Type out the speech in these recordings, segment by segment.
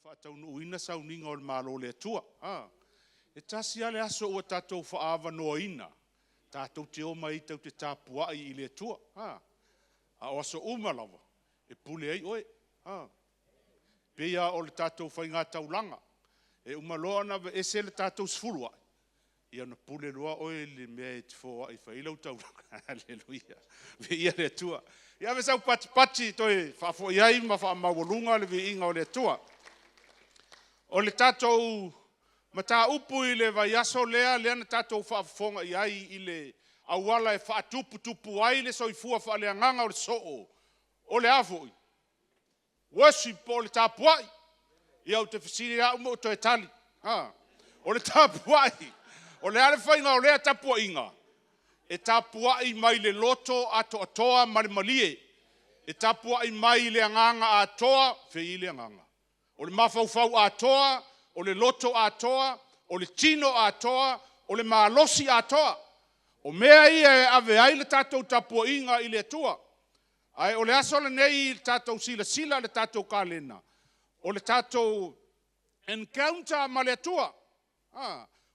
whaataunuuina sauninga o le malo le atua. E tasi ale aso ua tātou whaava noaina. Tātou te oma i tau te tāpuai i le atua. A o aso umalawa. E pule ei oe. Pea o le tātou whainga taulanga. E umaloa na e se le tātou sfulua. Ia na pule loa oe le mea e te fōa i whailau taulanga. Halleluia. Ve ia le atua. Ia me sau pati toi whafo iai ma wha mawalunga le vi inga o le atua. O le tātou mata upu i le vai aso lea na tātou whaafonga iai i le awala e whaatupu ai le soifua whaaleanganga o le soo. O le afoi. Worship o le tāpuai. Ia o te whisiri a umo o toi tali. O le tāpuai. O le ale whainga o lea tapuainga. E tāpuai mai le loto atoa male malie. E tāpuai mai le anganga atoa whei le anganga. O le mawhauwhau atoa, o le loto atoa, o le tino atoa, o le malosi atoa. O mea ia e ave ai le tātou tapuainga i le atua. Ai o le aso le nei le tātou sila le tātou kalena. O le tātou encounter ma le atua.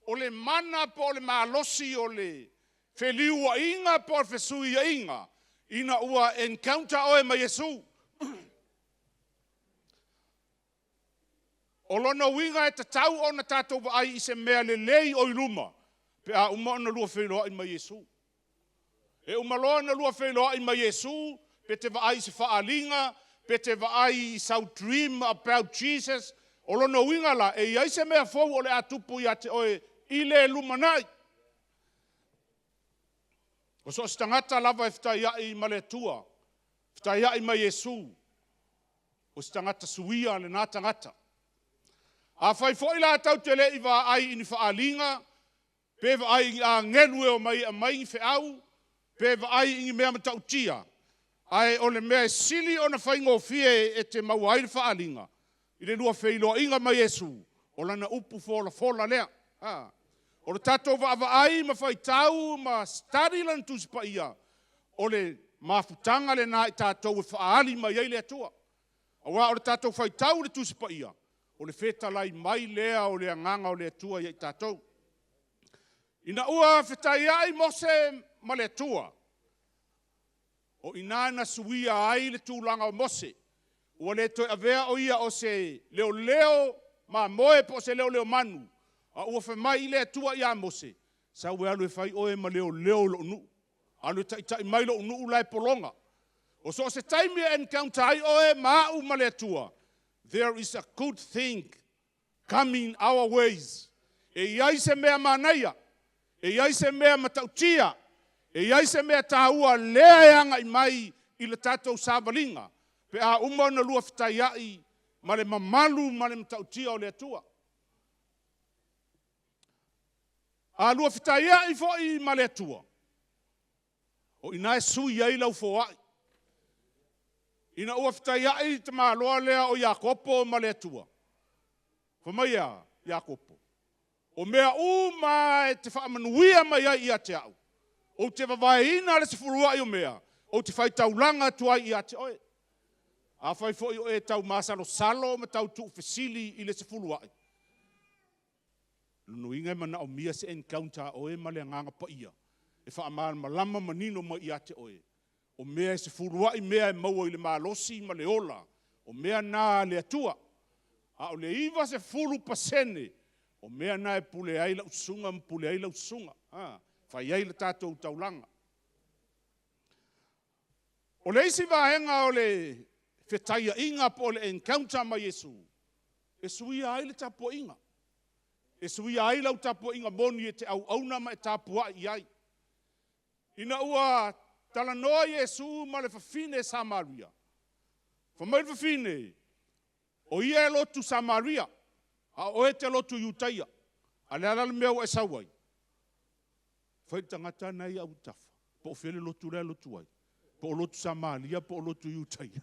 O le mana po o le malosi o le wheliua inga po o le whesui inga. Ina ua encounter oe ma Yesu. O lona winga e tatau o na tātou wa ai i se mea le lei o iluma. Pe a uma o na lua wheloa i ma Yesu. E umaloa na lua wheloa i ma Yesu. Pe te wa ai se whaalinga. Pe te wa ai i sau dream about Jesus. O lona winga la e iai se mea fau o le atupu i ate oe i le lumanai. O so stangata lava e whitai ai ma le tua. Whitai ai ma Yesu. O stangata suia le nā tangata. A whai fwoi la tau te le i wa ai ini whaalinga, pe wa ai a ngenue o mai a mai i whiau, pe wa ai ingi mea matau tia. Ai o le mea sili o na whaingo fie e te mau ai le whaalinga. I le lua whailoa inga mai Yesu, o lana upu fola lea. O le tatou wa ai ma whai tau ma stari lan tuspa ia. O le mafutanga le na i tatou e whaali mai ai le atua. Awa o le tatou whai tau le tuspa ia. O le feta lai mai lea o le anganga o le atua i tātou. Ina ua fetai ai mose ma le atua. O inana suia ai le tūlanga o mose. Ua le toi avea o ia o se leo ma moe po se leo manu. A ua fe mai le atua ia mose. Sa ue alu e fai oe ma leo lo nu. Alu tai mai lo nu ulai polonga. O so se taimi encounter ai oe ma u ma le atua. There is a good thing coming our ways. E iai se mea manaia. E iai se mea matautia. E iai se mea tāua lea eanga i mai i le tātou sāvalinga. Pe a uma na lua whitai ai ma le mamalu ma le matautia o le atua. A lua whitai ai fo i ma le atua. O ina e sui ai lau fo ai. Ina ua whitai ai te māloa lea o Iakopo ma le atua. Whamaia, Iakopo. O mea ma e te whaamanuia mai ai i ate au. O te wawaina le se furua i o mea. O te whai taulanga tuai i ate oe. A whai fo i o e tau masalo salo ma tau tu fesili i le se furua i. Lunu inga mana o mia se encounter oe ma le nganga pa ia. E wha malama manino ma i ate oe. O mea se furua i mea e maua i le malosi ma le ola. O mea nā le atua. A o le iwa se furu pasene. O mea nā e pule ai lau sunga ma pule ai lau sunga. Whai ai le tātou taulanga. O le isi wahenga o le whetaia inga po le encounter ma Yesu. E suia ai le tapua inga. E suia ai lau tapua inga moni e te au auna ma e tapua i ai. Ina ua tala noa Yesu ma le whawhine Samaria. Whamai le whawhine. O ia e lotu Samaria. A o e te lotu Iutaia. A le alale mea o e sauai. Whai tangata nei au tafa. Po o whele lotu rea lotu ai. Po o lotu Samaria, po o lotu Iutaia.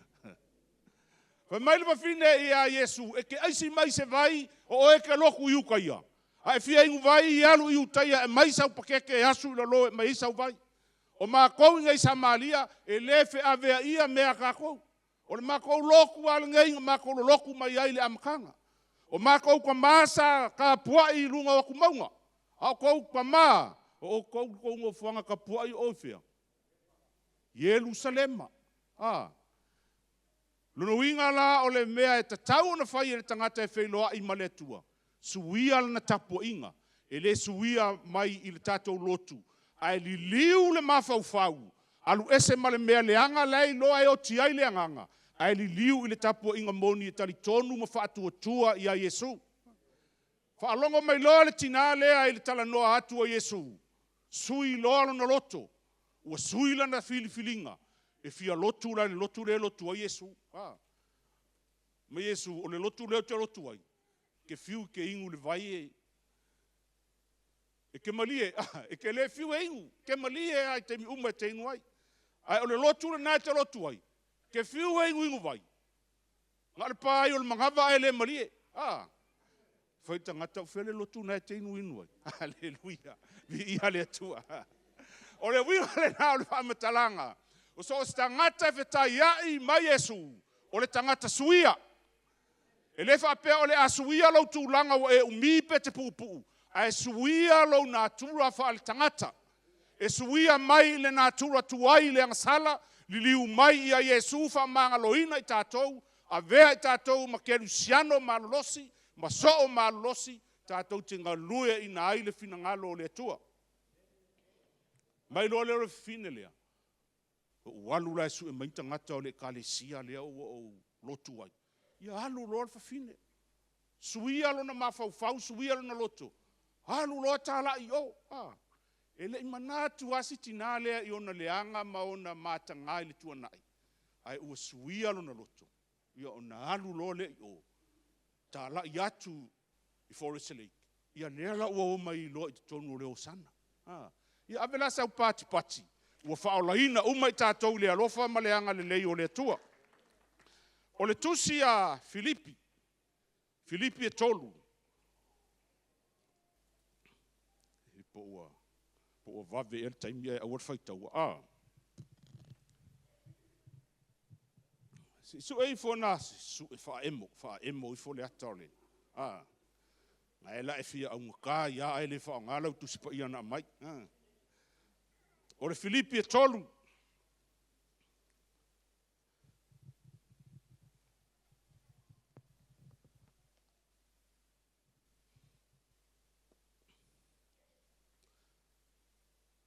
Whamai le whawhine i a Yesu. E ke aisi mai se vai o e ke loku Iukaia. A e fia ingu vai i alu Iutaia e mai sau pakeke e asu i lalo e mai sau vai. O mā kou ngai Samaria e lefe avea ia mea kākou. O le mā kou loku ala ngai mā kou loku mai ai le amakanga. O mākou kwa māsa ka puai lunga wa kumaunga. Au kou kwa mā. O kou ngō fuanga ka puai ofia. Yerusalema. Luno winga la o le mea e tatau na whai e le tangata e whailoa i maletua. Suia na tapo inga. E le suia mai i le tātou lotu. Ai li liu le mawhauwhau. Alu ese ma le mea leanga lei loa e o tiai leanganga. Ai li liu i le tapo inga moni e tali tonu ma whaatua tua i a Yesu. Whaalongo mai loa le tina lea i le tala noa atu a Yesu. Sui loa na loto. Ua sui la na filifilinga. E fia lotu la le lotu a Yesu. Ma Yesu o le lotu leo te lotu ai. Ke fiu ke ingu le vai e. E ke malie, e ke le fiu e ingu. Ke malie ai te mi uma te ingu ai. Ai o le lotu le nai te lotu ai. Ke fiu e ingu vai. Ngā le pai o le mangava ai le malie. Fai tangata o fele lotu nai te ingu ai. Aleluia. Vi ia le atua. O le winga le nao le whamatalanga. O so o tangata e whetai ai mai Yesu. O le tangata suia. E le whapea o le a suia lau tūlanga o e umipe te pupu. A e suia lau nātura wha le tangata. E suia mai le nātura tuai le angasala. Li liu mai i a Yesu wha maanga loina i tātou. A vea i tātou ma kerusiano ma lolosi. Ma soo ma lolosi. Tātou te ngalue i nā aile fina ngalo o le atua. Mai loa leo le fine lea. Walu la su e maita ngata o le kalesia lea o lotu ai. Ia alu loa le fafine. Suia lo na mawhauwhau, suia lo na loto. Alu loa tala i o. E le imanatu asi tina lea i ona leanga ma ona matanga i le tua nai. Ai ua suia lo na loto. Ia ona alu loa le i o. Tala i atu i Forest Lake. Ia lea la ua oma i loa i tonu o le Hosanna. Ia avela sau pati pati. Ua whaolaina uma i tātou le alofa ma leanga le lei o le atua. O le tusi a Filipi. Filipi e tolu. Po ua vave e taimi e awar whaitaua. Su e fo nasi, su e wha emo i fo le ata o le. Nga e la e fia au ngaka, ia e le wha ngalau tusi pa ia na mai. O le Filipi e tolu.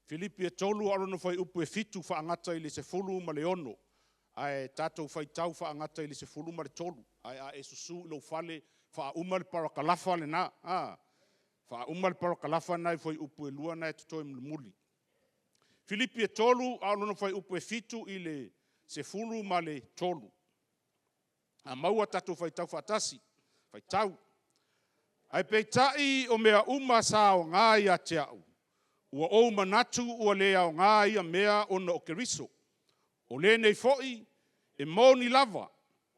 Filipi e tolu alo no fai upu e fitu wha angata i le se fulu ma le ono. Ai tātou fai tau wha angata i le se fulu ma le tolu. Ai a e susu ilo fale wha umar parakalafa le na. Wha umar parakalafa nai fai upu e lua nai tutoi muli. Filipi e tolu alo no fai upu e fitu i le se fulu ma le tolu. A maua tātou fai tau whaatasi. Fai tau. Ai peitai o mea uma sa o ngā ia te au. Ua o manatu ua lea o ngā ia mea ona o keriso. O le nei foi, e moni lava.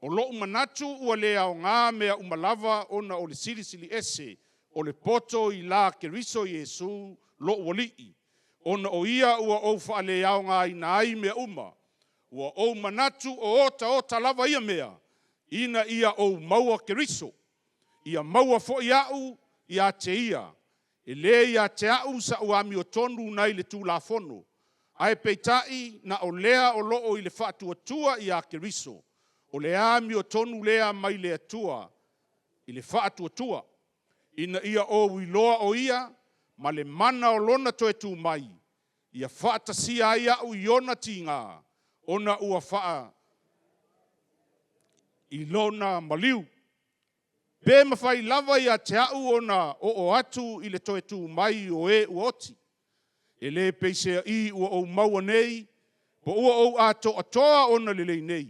O lo manatu ua lea o ngā mea umalava ona o le silisili ese. O le poto i la keriso Yesu lo walii. Ona o ia ua o whaalea o ngā ina ai mea uma. Ua o manatu o ota lava ia mea. Ina ia o maua keriso. Ia maua fo iau, ia te ia. E le ia te au sa uami o tonu nai le tū la fono. Ai peitai na o lea o loo i le whaatua tua i a keriso. O le ami o tonu lea mai le atua i le whaatua tua. Ina ia o iloa o ia, ma le mana o lona toe tū mai. Ia whaatasia ia u iona ti ngā. Ona ua whaa i lona maliu. Pe mawhai lava ia te au ona o atu i le toe tū mai o e uoti. E le peisea i ua o maua nei, po ua o ato atoa ona lelei nei.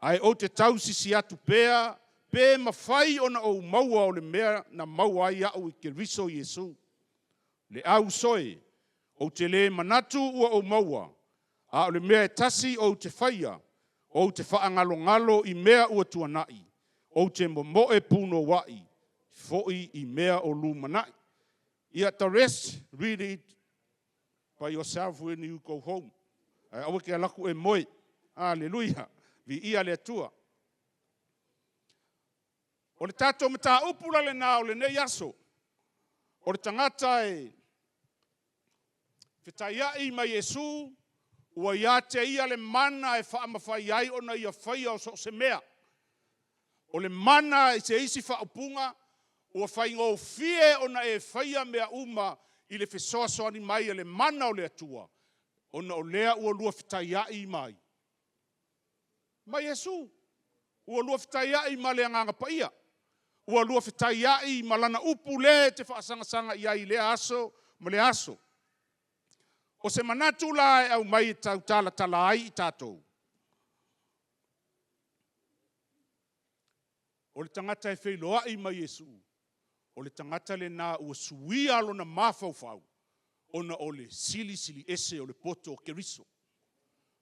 Ai o te tau sisi atu pea, pe mawhai ona o maua o le mea na maua ai au i keriso Yesu. Le au soe, o te le manatu ua o maua, a o le mea e tasi o te whaia, o te whaangalo i mea ua tuanai. O te momoe puno wai, foi I mea o lumanai. The rest, read it by yourself when you go home. Awe ke alaku e moe. Hallelujah. Vi ia le atua. O le tātou mata upula le nā o le nei aso. O le tangata e whetaiai mai Yesu, ua ia te ia le mana e whaamawhai ai ona ia whaia o so se mea. O le mana e te isi whaupunga, ua whaingo fie ona e whaia mea uma i le whesoasoani mai e le mana o le atua. Ona o lea ua lua whetaiai mai. Mai Yesu, ua lua whetaiai ma le anganga paia. Ua lua whetaiai ma lana upu le te whaasanga ia i le aso, ma le aso. O se manatu la e au mai tau tala tala ai i tātou. O le tangata e wheiloa i mai Yesu. O le tangata le nā ua suia alo na mawhauwhau. Ona o le sili sili ese o le poto o Keriso.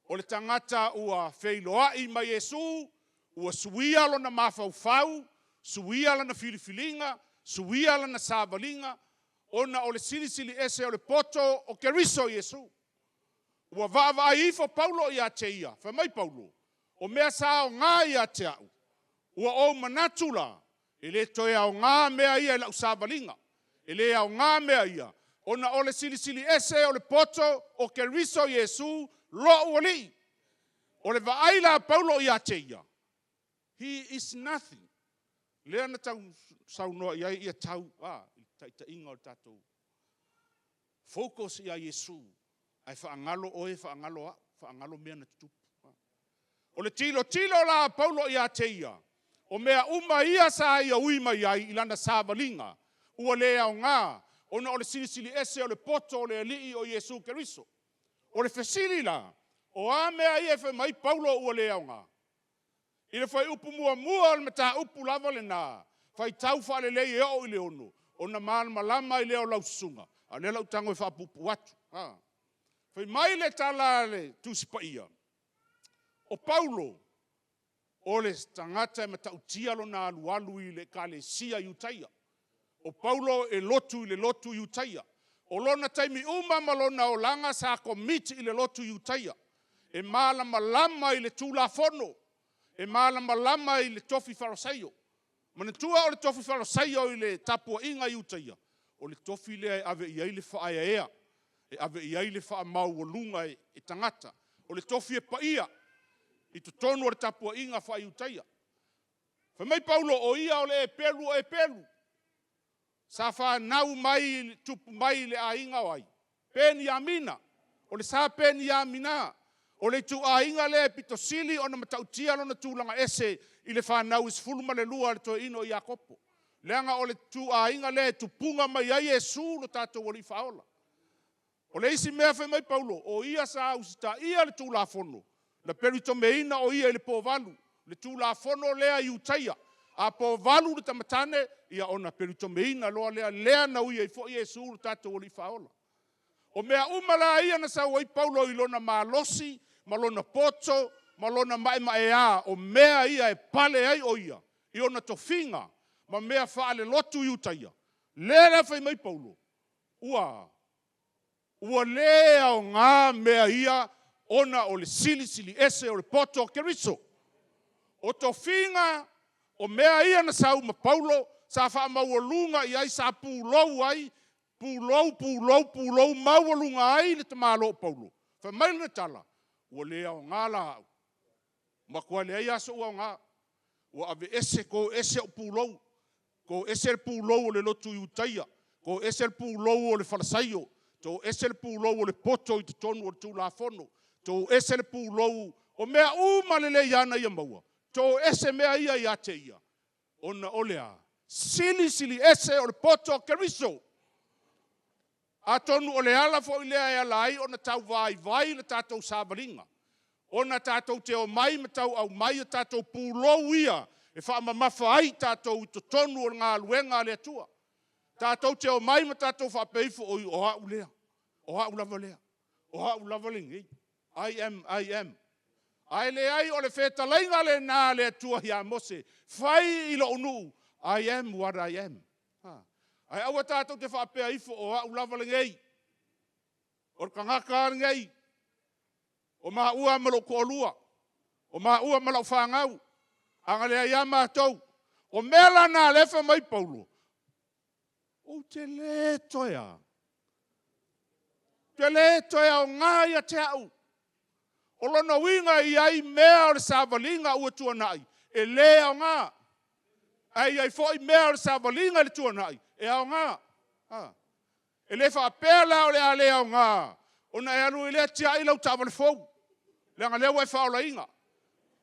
O le tangata ua wheiloa i mai Yesu. Ua suia alo na mawhauwhau. Suia alo na filifilinga. Suia alo na sāvalinga. Ona o le sili sili ese o le poto o Keriso Yesu. Ua vaava ifo Paulo i a te ia. Whamai Paulo. O mea sa o ngā i a te au. Ua o manatula. E le toe au ngā mea ia e lau sāvalinga. E le au ngā mea ia. Ona o le sili sili ese o le poto o Keriso Yesu. Lo uali. O le vaaila Paulo i a te ia. He is nothing. Lea na tau saunoa ia ia tau. Ta inga o tātou. Focus ia Yesu. Ai whaangalo oe, whaangalo mea na tutupu. O le tilo la Paulo ia te ia. O mea uma ia sa ia uima iai ilana sāvalinga. Ua lea o ngā. Ona o le silisili ese o le poto o le alii o Yesu Keriso. O le fesili la. O a mea ia whai mai Paulo ua lea o ngā. I le whai upu mua o le mata upu lava le nā. Whai tau whale lei e o i le ono. Ona malama i leo lau sunga. A le lau tango e whapupu atu. Whai mai le tala le tusipa ia. O Paulo, o le tangata e matautia lo na alualu i le ka le sia iutaia. O Paulo e lotu i le lotu iutaia. O lona taimi uma malona o langa sa komiti i le lotu iutaia. E malama i le tula fono. E malama i le tofi farasaio. Manatua o le tofi farasaio i le tapua inga iutaia. O le tofi le ave iai le whaaya ea. E ave iai le wha mau o lunga e tangata. O le tofi e paia. I to tonu o le tapua inga wha iutaia. Whamai Paulo o ia o le e pelu. Sa wha nau mai, tupu mai le a inga wai. Peni a mina. O le sa peni a mina. O le tu a inga le pito sili o na matautia lo na tūlanga ese i le wha nau isfuluma le lua le to ino i a kopo. Leanga o le tu a inga le tupunga mai ai e su lo tātou o li whaola. O le isi mea whamai Paulo o ia sa usita ia le tū la fono. Na perito meina o ia i le pōwalu. Le tū la fono lea i utaia. A pōwalu le tamatane ia ona perito meina loa lea na uia i fo i e su lo tātou o li whaola. O mea umala ia na sa wai Paulo i lona malosi, malona poto, malona mae a, o mea ia e pale ai o ia. I ona tofinga, ma mea whaale lotu i utaia. Lea whai mai Paulo. Ua lea o ngā mea ia, ona o le sili ese o le poto o Keriso. O tofinga, o mea ia na sau ma Paulo, sa wha maualunga i ai sa pūlou ai, pūlou, maualunga ai le te malo o Paulo. Wha mai na tala, ua lea o ngā la au. Ma kua lea ia so ua o ngā, ua ave ese ko ese o pūlou, ko ese le pūlou o le lotu i utaia, ko ese le pūlou o le falasaio, to ese le pūlou o le poto i te tonu o le tū la fono, to ese le pūlou o mea umalele iana ia maua, to ese mea ia i ate ia, ona olea, sili ese o le poto o Keriso, a tonu o le ala fo i lea e ala ai, ona tau vai le tātou sāvaringa, ona tātou te o mai ma tau au mai o tātou pūlou ia, e wha mamafa ai tātou i to tonu o ngā luenga le atua. Tātou te o mai ma tātou wha peifo o i o hau lea, o hau lava lea, o hau lava lingi. I am. Ai le ai o le wheta lainga le nā le atua hi a mose, whai i lo unu, I am what I am. Ai aua tātou te wha pea ifo o hau lava lingi. O kangaka lingi. O maa ua malo ko olua. O maa ua malo whangau. Anga lea ia mātou. O mela na lefa mai Paulo. O te le toia. Te le toia o ngā ia te au. O lona winga i ai mea o le sāwalinga ua tuanai. E le au ngā. Ai foi mea o le sāwalinga le tuanai. E au ngā. E le whaapela o le a le au ngā. O na e alu i lea tia i lau tāwale fau. Langa lea wai whaola inga.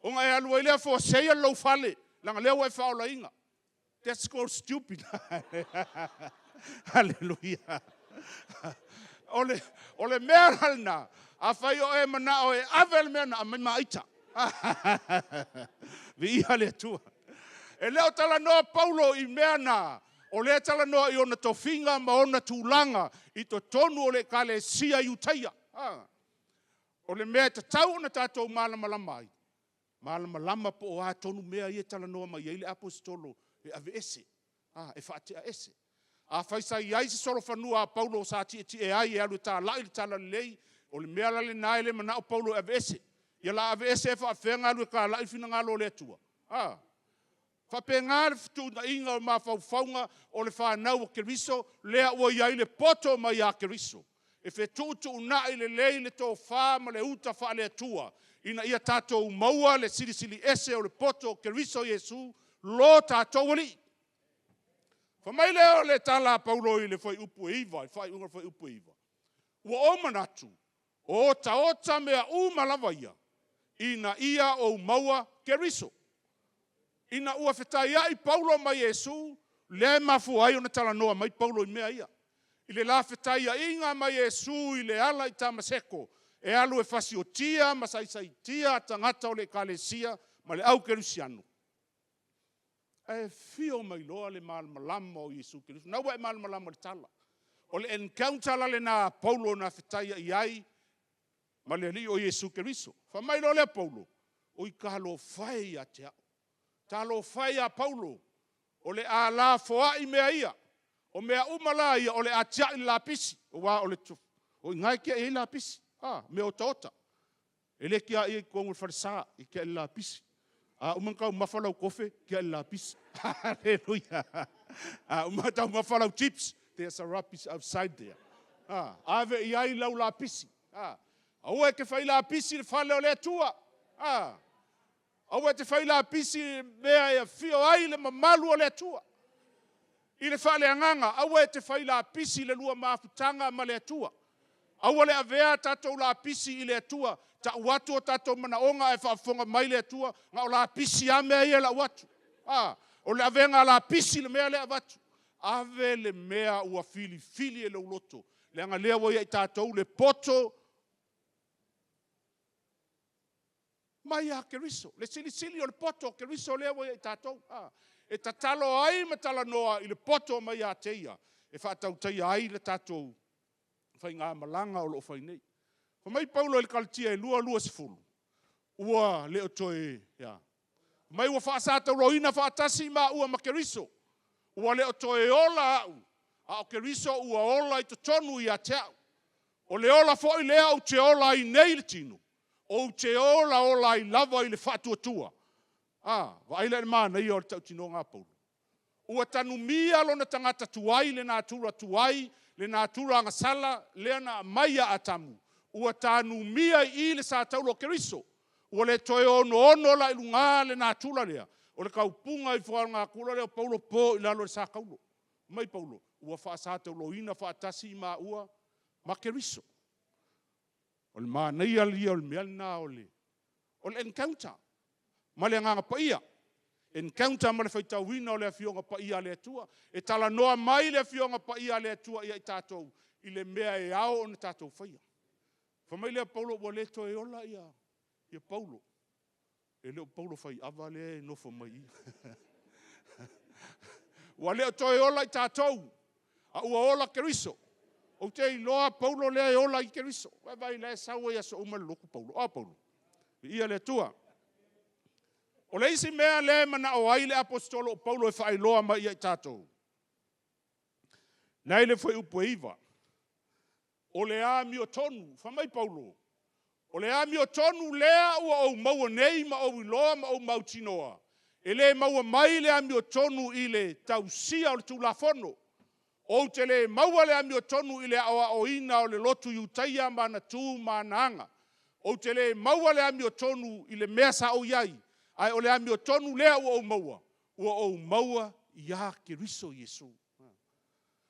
O nga e alu i lea fo seia lau fale. Langa lea wai whaola inga. That's called stupid. Hallelujah. Ole mea halna. A whai o e mana o e avel mea na a mai maita. Vi iha le tua. E leo tala noa Paulo i mea na. O le tala noa i ona tofinga ma ona tūlanga. I to tonu o le kale sia i utaia. O le mea ta tau na tātou malama lamai. Malama lama po o a tonu mea i e tala noa mai. Eile apostolo e ave ese. E whaatea ese. A whaisa i aise solo whanua a Paulo sa ti e ai e alu tā lai le tala lei. O le mea lale nai le mana o Paulo ave ese. Ia la ave ese e whaafenga alu e ka lai fina ngalo le atua. Whapenga le fitu na inga o ma whauwhaunga o le whanau o Keriso. Lea ua iai le poto mai a Keriso. E whetutu unai le lei le tō wha ma le uta wha le atua. Ina ia tātou maua le sirisili ese o le poto o Keriso Jesu. Lo tātou wali. Whamai leo le tala Paulo i le whai upu e iwa. Whai unga whai upu e iwa. Ua o manatu. O ota mea umalawa ia. Ina ia o maua Keriso. Ina ua whetai ai Paulo mai Jesu. Le mafu ai ona tala noa mai Paulo i mea ia. I le la whetai a inga mai Jesu i le ala i tamaseko. E alu e fasi o tia, masaisai tia, tangata o le kalesia, ma le au Kerisiano. E fio mai loa le malmalama o Jesu Keriso. Naua e malmalama le tala. O le encounter la le na Paulo na whetaya i ai, ma le li o Jesu Keriso. Whamai lo le Paulo, o i kahalo whai a te au. Talo whai a Paulo, o le a la foa i mea ia, o mea umala ia, o le a tia i la pisi, o wa o le tufu. O i ngai kia i la pisi, mea o taota. E le kia i kongu wharisa, i kia i la pisi. Umankau mafalau kofe, kia i la pisi. Hallelujah. Umatau mafalau chips. There's a rubbish outside there. Ave i ai lau la pisi. Au e ke whai la pisi le whale o le atua. Au e te whai la pisi mea e fio ai le mamalu o le atua. I le whale anganga, au e te whai la pisi le lua mafutanga ma le atua. Au le avea tatou la pisi i le atua. Ta watu o tatou manaonga e whaafonga mai le atua. Nga o la pisi a mea i e la watu. O le avenga la pisi le mea le avatu. Ave le mea ua fili e le uloto. Le anga lea wai ai tātou le poto. Mai a Keriso. Le sili o le poto Keriso lea wai ai tātou. E tatalo ai matala noa i le poto mai a teia. E whaatau teia ai le tātou. Whai ngā malanga o lo whai nei. Whamai Paulo e le kalatia e lua sifulu. Ua leo toe. Mai ua whaasātau roina whaatasi ma ua ma Keriso. Ua leo toe ola au. A o Keriso ua ola i to tonu i a te au. O le ola fo i lea o te ola i nei le tino. O te ola i lava i le whatuatua. Wa aile le mana i o le tau tino ngā Paulo. Ua tanu mia lo na tangata tuai le nā tura tuai. Le nā tura ngasala le na maia atamu. Ua tanu mia i le sa taulo Keriso. Ua le toe ono la ilunga le nā tula lea. O le kaupunga i whaar ngā kula leo Paulo po i lalo le sa kaulo. Mai Paulo, ua whaasātau loina whaatasi ma ua ma Keriso. O le maa nei alia o le mealina o le encounter. Ma le nganga paia. Encounter ma le whaitauina o le fionga paia le atua. E tala noa mai le fionga paia le atua i tātou. I le mea e ao o na tātou whaia. Whamai lea Paulo ua le toe ola ia Paulo. E leo Paulo whai awa lea e nofo mai. Ua leo toe ola i tātou. A ua ola Keriso. O te iloa Paulo lea e ola i Keriso. Vai lea saua ia so umale loku Paulo. Paulo. Ia le tua. O le isi mea le mana o ai le apostolo o Paulo e whai loa mai i tātou. Nei le whai upu iwa. O le a mi o tonu. Whamai Paulo. O le ami o tonu lea ua o maua nei ma o iloa ma o mautinoa. E le maua mai le ami o tonu i le tausia o le tulafono. O te le maua le ami o tonu i le awa o ina o le lotu iutaia mana tū mananga. O te le maua le ami o tonu i le mea sa o iai. Ai o le ami o tonu lea ua o maua. Ua o maua ia Keriso Iesu.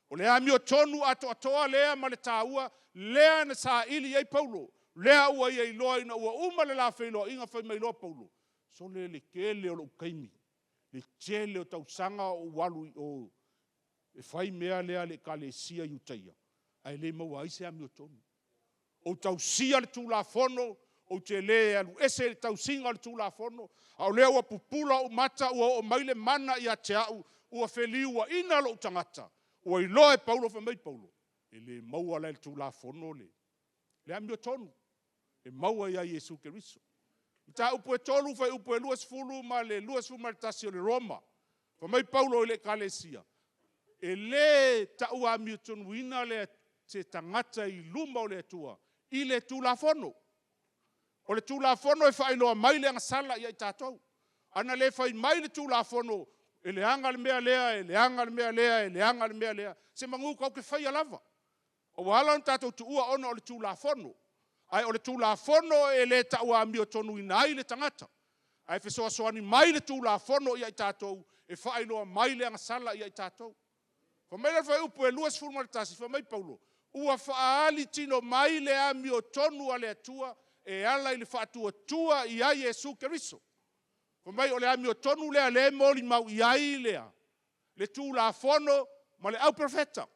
O le ami o tonu atoa lea ma le tāua, lea na sa ili ei Paulo. Lea ua iei loa ina ua uma le la whailo inga whai mai loa Paulo. So le kele o lo ukaimi. Le tele o tausanga o walu o e whai mea lea le kalesia iutaia. Ai le maua aise ami o tonu. O tausia le tulafono, o te le alu ese le tausinga le tulafono. Au lea ua pupula o mata ua o maile mana ia te au, ua wheliu ua ina lo tangata. Ua iloa e Paulo whamai Paulo. E le maua le tulafono le. Le ami o tonu. E maua ia Iesu Keriso. Ta upo e tolu fai upo e luas fulu ma le luas fulu ma le tasi o le Roma. Whamai Paulo i le kalesia. E le tau ami o tonu ina le te tangata i luma o le atua. I le tulafono. O le tulafono e whailoa mai le angasala i ai tātou. Ana le whai mai le tulafono. E le anga le mea lea, e le anga le mea lea, e le anga le mea lea. Se mangu kau ke whai alava. O wala on tātou tu ua ona o le tulafono. Ai o le tulafono e le tau ami o tonu ina ai le tangata. Ai whesoa soani mai le tulafono i ai tātou. E whailoa mai le angasala i ai tātou. Whamai le whai upo e luas fulma le tasi, whamai Paulo. Ua whaali tino mai le ami o tonu a le atua, e ala i le whaatua tua i ai Iesu Keriso. Whamai o le ami o tonu lea le moli mau i ai lea. Le tulafono ma le au profeta.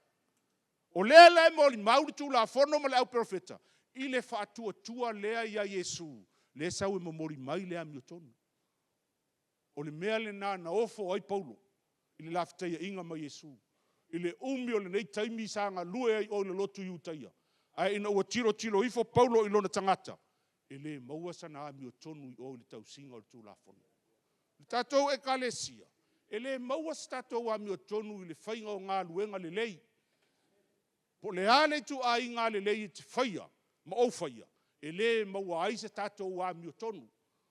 O lea le moli mau le tulafono ma le au profeta. I le whaatua tua lea i ai Iesu. Le sau e mamori mai le ami o tonu. O le mea le nā na ofo ai Paulo. I le lafteia inga mai Iesu. I le umi o le nei taimi sanga lue ai o le lotu iutaia. Ai ina ua tiro ifo Paulo i lona tangata. E le maua sana ami o tonu i o le tausinga o le tulafono. Le tātou e kalesia. E le maua sa tātou ami o tonu i le whainga o ngā luenga le lei. Po le ale tu a i ngā le lei te whaia. Ma o whaia. E le maua ai sa tātou ami o tonu.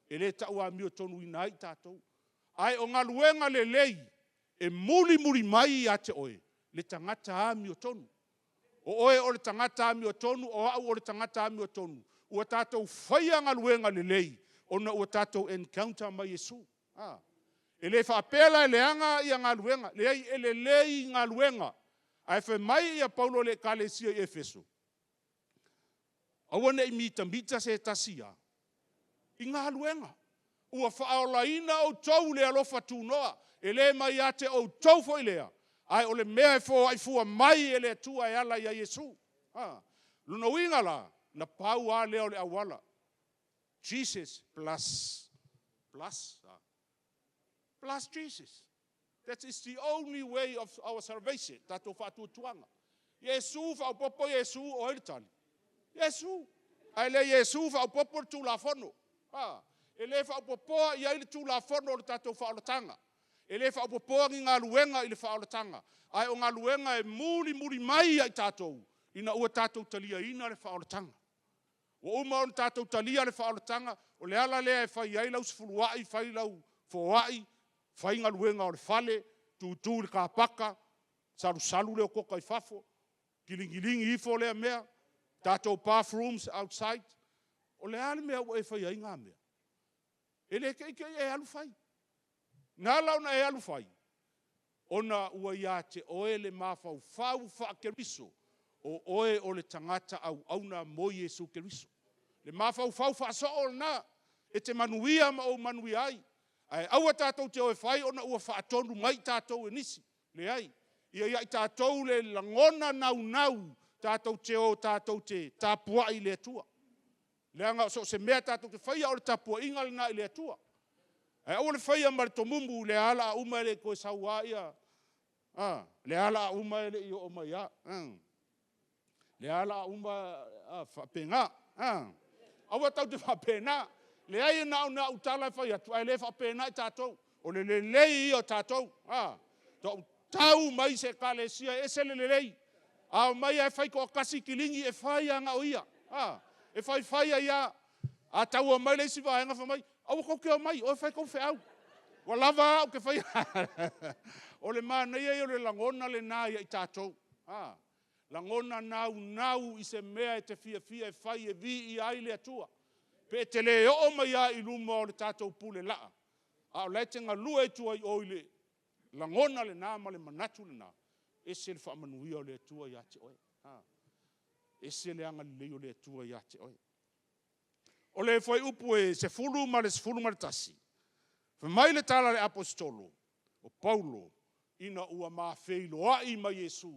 E le tau ami o tonu i nai tātou. Ai o ngā luenga le lei. E muri mai a te oe. Le tangata ami o tonu. O oe o le tangata ami o tonu, o au o le tangata ami o tonu. Ua tātou whaia ngā luenga le lei. Ona ua tātou encounter mai Iesu. E le whaapela e leanga i a ngā luenga. Le ei e le lei ngā luenga. Ai whai mai i a Paulo le kalesia i Efeso. Awane i mita se tasia. I ngā luenga. Ua whaolaina o tau le alofa tūnoa. E le mai ate o tau fo i lea. Ai o le mea e fo ai fua mai e le tua e ala i a Iesu. Luna winga la, na pau a leo le awala. Jesus plus Jesus. That is the only way of our salvation. Tato fatu tuanga. Iesu fa popo Iesu o heritani. Iesu. Ai le Iesu fa popo tu la fono. E le fa popo i ai tu la fono tato fa o tanga. E le wha upopoa ngi ngā luenga i le wha olatanga. Ai o ngā luenga e muri mai ai tātou. Ina ua tātou talia ina le wha olatanga. O uma o tātou talia le wha olatanga. O le ala lea e whai ai lau sifuluai, whai lau fōai. Whai ngā luenga o le whale. Tūtū le kāpaka. Salu leo koka i whafo. Gilingi ifo lea mea. Tātou bathrooms outside. O le ala mea ua e whai ai ngā mea. E le kei e alu whai. Nā launa e alu whai. Ona ua ia te oe le mawhau wha Keriso. O oe o le tangata au auna mo Iesu Keriso. Le mawhau wha so o na. E te manuia ma o manuia ai. Ai aua tātou te oe whai ona ua wha atonu mai tātou e nisi. Le ai. Ia i tātou le langona nau. Tātou te o tātou te tāpua i le atua. Le anga so se mea tātou te whaia o le tāpua inga le na i le atua. Ai au le whaia mara to mumbu le ala uma le koe saua ia. Le ala uma le i o mai a. Le ala uma whapenga. Aua tau te whapena. Le ai na utala whaia. Ai le whapena i tātou. O le lei i o tātou. Tau mai se kalesia e se le lei. A mai e whai ko kasi kilingi e whaia nga o ia. E whaia ia. A tau o mai le si whaenga wha mai. Awa ko ke o mai, o e whai kou wheau. Wa lava o ke whai. O le mana ia o le langona le nā ia I tātou. Langona nau I se mea e te fia e whai e vi I ai le atua. Pe te le o mai a I luma o le tātou pule laa. A o lete ngā lua e tua I oile. Langona le nā ma le manatu le nā. E se le whaamanuia o le atua ia te oe. E se le anga le o le atua ia te oe. O le whai upu e se fulu ma le tasi. Mai le tala le apostolo. O Paulo. Ina ua maa feilo ai ma Yesu.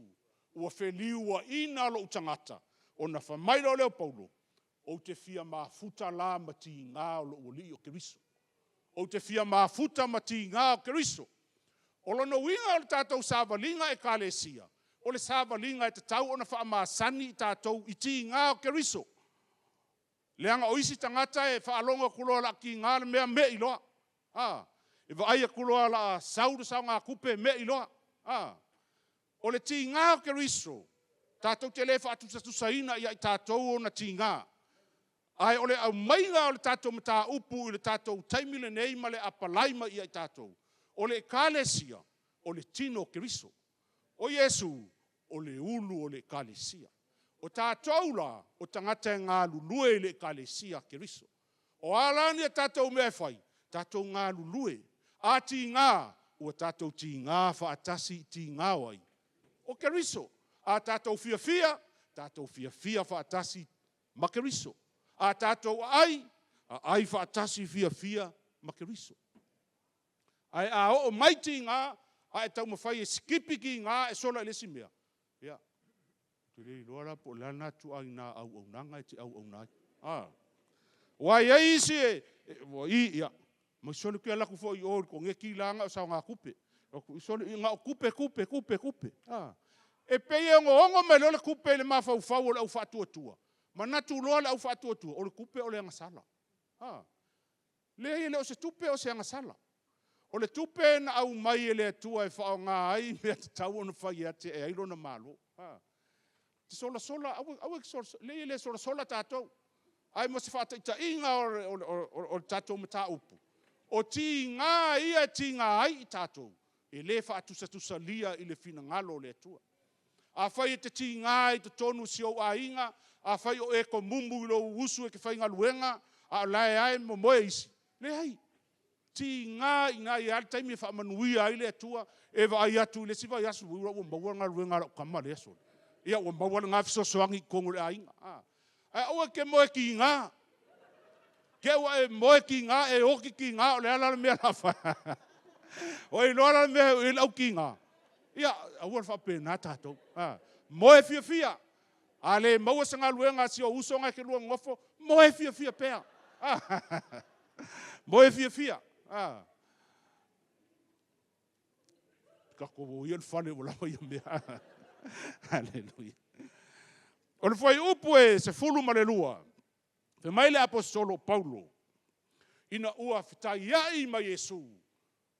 Ua feliua ina lo utangata. O na whamaira o leo Paulo. O te fia mafuta la mati ngā o lo uli o Keriso. O te fia mafuta mati ngā o Keriso. O lono winga o le tātou sāwalinga e kālesia. O le sāwalinga e te tau o na whaamasani I tātou I ti ngā o Keriso. Leanga o isi tangata e whaalonga kuloa la ki ngā le mea me iloa. E waaia kuloa la sauru sa ngā kupe me iloa. O le ti ngā o Keriso. Tātou te le whaatusa-tusaina I tātou o na ti ngā. Ai ole au mainga o le tātou mata upu I le tātou taimile nei ma le apalaima I tātou. O le kalesia, o le tino Keriso. O Yesu, o le ulu o le kalesia. O tātou la, o tangata ngā lulue I le kalesia Keriso. O alani a tātou mea whai, tātou ngā lulue. A ti ngā, o tātou ti ngā whaatasi ti ngā wai. O Keriso, a tātou fia, tātou fia whaatasi ma Keriso. A tātou ai whaatasi fia ma Keriso. Ai a o maiti ngā, a e tau mawhai e skipiki ngā e sola I lesi mea. Ia. Te rei loara po lana tu ai nā au nanga e te au nai. Wai e isi e, ia. Mai soli kia laku fo I ori ko ngeki langa o sao ngā kupe. Soli ngā kupe. E pei e ongo me le kupe le mawhau le au whatuatua. Manatu loa le au whatuatua. O le kupe o le angasala. Le o se tupe o se angasala. O le tupe na au mai e le atua e whao ngā ai mea te tau ona whai ate e airo na malo. Te sola, le sola tātou. Ai mo se whātaita inga o tātou mata upu. O ti ngā ia ti ngā ai I tātou. E le whaatusa lia I le fina ngalo le atua. A whai e te ti ngā I te tonu si o a inga. A whai o e ko mumbu I lo usu e ke whai ngā luenga. A lai ai mo moe isi. Le hai. Ti ngā I ngā I al taimi e whaamanuia I le atua. E wa ai atu I le siwa I asu. Ua maua ngā luenga rau kama le asu. Ia ua maua ngā fisosoangi kongo le a inga. A ua ke moe ki ngā. Ke ua e moe ki ngā. E oki ki ngā. O le ala le mea la wha. O e loa la mea e lau ki ngā. Ia, a ua le whapena tātou. Moe fia. A le maua sa ngā luenga si o usonga ke lua ngofo. Moe fia pea. Moe fia. Kako o ia le whale o lawa ia mea. Halleluja. O le whai upu e se fulu ma le lua. Fe mai le apostolo Paulo. Ina ua fitai ai ma Yesu.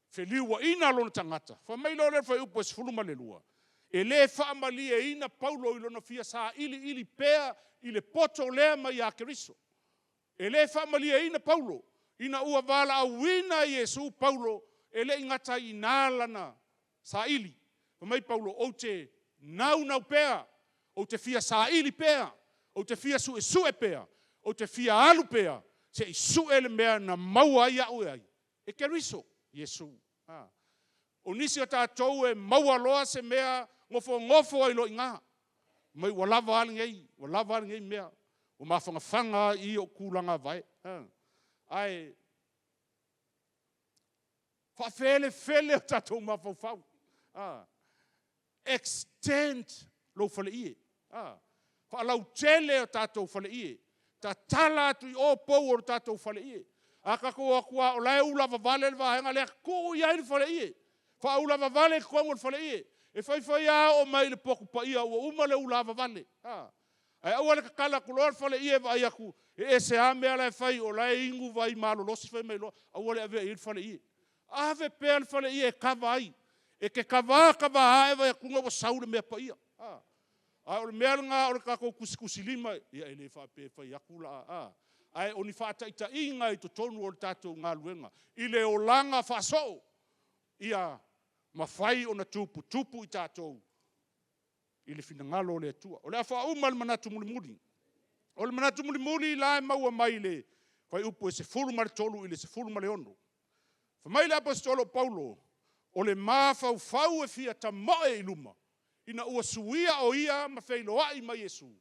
Fe liua ina lona tangata. Fa mai le whai upu e se fulu ma le lua. E le whaamali e ina Paulo I lona fia sa ili pea I le poto lea ma ia Keriso. E le whaamali e ina Paulo. Ina ua wala awina Yesu Paulo. E le ingata I nālana sa ili. Fa mai Paulo o te nau pea. O te fia sa ili pea. O te fia su e pea. O te fia alu pea. Se I su ele mea na maua ia ue ai. E Keriso, Yesu. O nisi o tātou e maua loa se mea ngofo ai lo inga. Mai walava aling ei mea. O mawhangawhanga I o kulanga vai. Ai. Whafele o tātou mawhau. Extend lo fale ie. Whalau tele o tātou fale ie. Ta tala atu I o pou o tātou fale ie. Aka kua o lai ulava vale le vahenga lea ko iai le fale ie. Wha ulava vale kua le fale ie. E whai a o mai le poku pa ia o uma le ulava vale. Ai au ale kakala kuloa le fale ie vai aku. E se a mea lai whai o lai ingu vai malo losi whai mai loa. Au ale ave i le fale ie. Ave pea le fale ie kava ai. E ke kava hae vai akunga wa saure mea pa ia. Ai o le mea ngā o le kako kusikusi lima. Ia ele wha pe whai akula. Ai oni whaataita inga i to tonu o tātou ngā luenga. I le o langa whaso. Ia mawhai o na tupu i tātou. I le finangalo le atua. O le awha uma le manatu mulimuli. O le manatu mulimuli la e maua mai le. Whai upu e se fulu ma le tolu i le se fulu ma le ono. Whamai le apostolo Paulo. O le mawhau e fia ta moe i luma. Ina ua suia o ia ma whailoa i mai Yesu.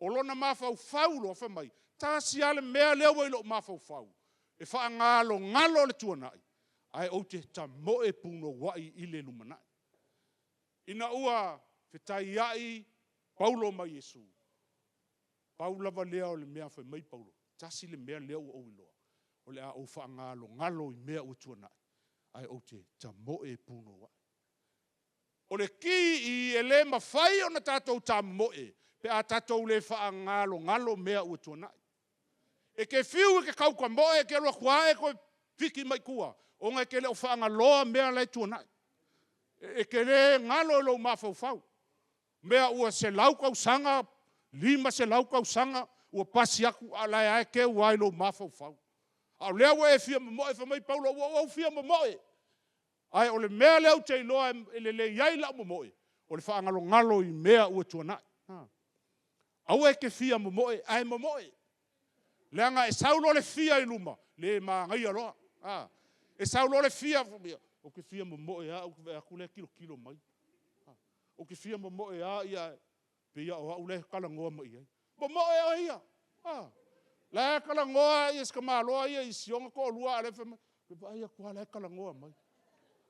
O lona mawhau lo whamai. Tāsi ale mea leo i lo mawhau. E wha ngalo le tuanai. Ai o te ta moe puno wai i le lumanai. Ina ua whitai ai Paulo mai Yesu. Paula va leo le mea whai mai Paulo. Tāsi le mea leo o iloa. O le a o wha ngalo i mea o tuanai. Ai o te ta moe puno wai. O le ki i e le mawhai o na tātou ta moe. Pe a tātou le wha ngalo mea o tuanai. E ke fiu e ke kau kwa moe, e ke roa kua e koe piki mai kua. O ngai ke le o whaanga loa mea lai tuanai. E ke le ngalo e lo mawhau. Mea ua se lau kau sanga, 5 se lau kau sanga, ua pasi aku alai ai ke uai lo mawhau. Au lea ua e fia moe, fa mai Paulo, ua fia moe. Ai o le mea leo te iloa e le iai la moe. O le whaanga lo ngalo i mea ua tuanai. Au e ke fia moe, ai moe. Leanga e saulo le fia i luma, le maangai aloha. E saulo le fia, o ke fia moe a, o ke akule kilo mai. O ke fia moe a, ia, pe ia o aule kalangoa mai ai. Moe o ia. Le kalangoa ia skamaloa ia i sionga ko lua ale fe, pe ia kua le kalangoa mai.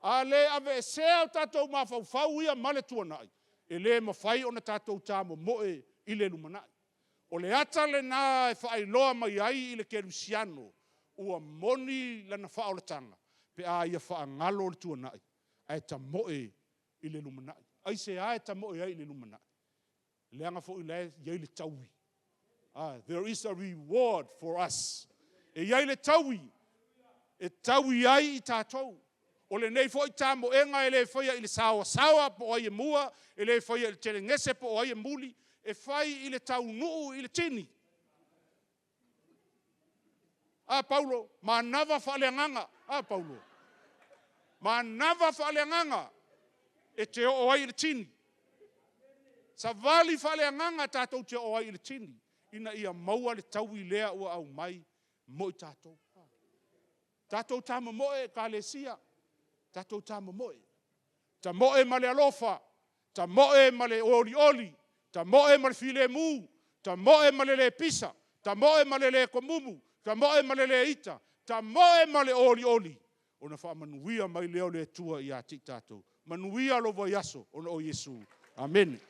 A le ave e sea o tātou mawhau ia male tuanai. E le mawhai o na tātou tā moe i le lumanai. O le ata le nā e whaailoa mai ai i le kerusiano, ua moni lana whaolatanga, pe a ia whaangalo le tuanai, ai ta moe i le lumanai. Ai se ai ta moe ai i le lumanai. Leanga fo i le iai le taui. There is a reward for us. E iai le taui. E taui ai i tātou. O le nei fo i tā moenga e le whaia i le sawa po ai e mua, e le whaia i le terengese po ai e muli, e fai i le tau nuu i le tini. Paulo, ma nava whaaleanganga. Paulo. Ma nava whaaleanganga e te o ai i le tini. Sa vali whaaleanganga tātou te o ai i le tini. Ina ia maua le tau i lea ua au mai mo i tātou. Tātou tāma moe ka le sia. Tātou tāma moe. Ta moe ma le alofa. Ta moe ma le oli. Ta moe ma le file mu, ta moe ma le pisa, ta moe ma le komumu, ta moe ma le ita, ta moe ma le oli. Ona wha manuia mai leo le tua i a tik tātou. Manuia lo voi aso, ona o Yesu. Amen.